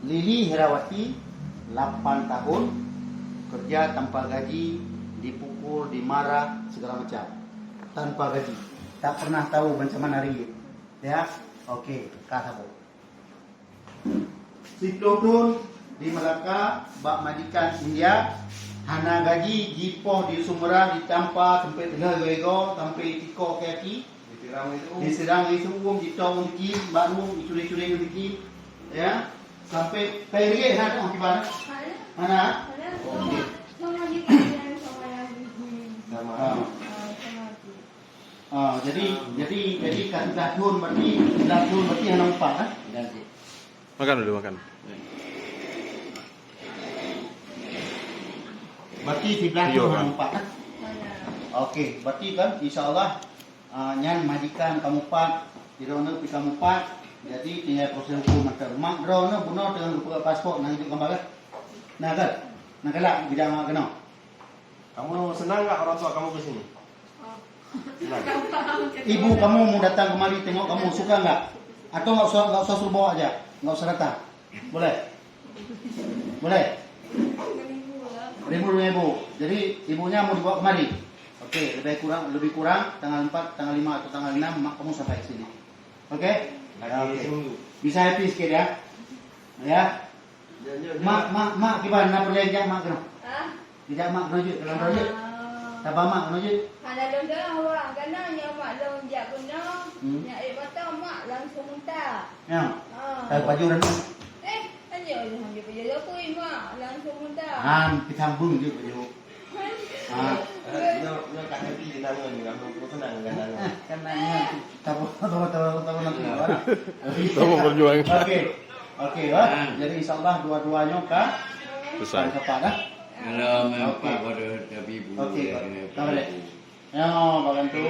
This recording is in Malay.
Lili Herawati 8 tahun, kerja tanpa gaji, dipukul, dimarah, segala macam, tanpa gaji, tak pernah tahu macam mana ringgit. Ya, oke, kasabo. Si Todun di Melaka, bak majikan India, hana gaji, jipoh di Sumerah, di Campa, sampai tengah gego, sampai tiko kaki, diserang itu ditong diki, baru dicuri-curi diki, ya, sampai pergi ada gimana? Mana? Jadi kan dahun berarti hanya 4 kan? Makan dulu, makan. Berarti di belakang hanya 4 kan? Oke, berarti kan insyaallah nyan majikan kamu 4, dirono pi kamu 4. Jadi tinggal proses hukum antar mak rono bunuh dengan buka paspor nang itu gambar kan? Nah kan? Nah kelak bidang mak kena. Kamu senang nggak orang tua kamu ke sini? Ibu kamu mau datang kemari tengok kamu suka nggak? Atau nggak usah suruh bawa aja, nggak usah datang. Boleh? Boleh? Ribu. Jadi ibunya mau dibawa kemari. Oke, lebih kurang tanggal 4, tanggal 5 atau tanggal 6 mak kamu sampai ke sini. Oke? Oke. Bisa happy sikit ya. Ya. Mak gimana nak boleh ajak mak kena? Tidak mak kena je, kalau kena je. Sabar mak kena je. Ada dah orang kena yang mak long jak kena. Nya mata mak langsung muntah. Ya. Kalau baju dan Hanya baju aku mak langsung muntah. kita sambung je baju. Nó cả happy thì năng người làm không có năng người năng. Karena tahu nanti. Tahu berjuang. Oke, jadi insyaallah dua-duanya kah? Selesai. Kepada. Kalau memang Pak pada tapi Bu. Oke, kabar. Ya, bagan tu.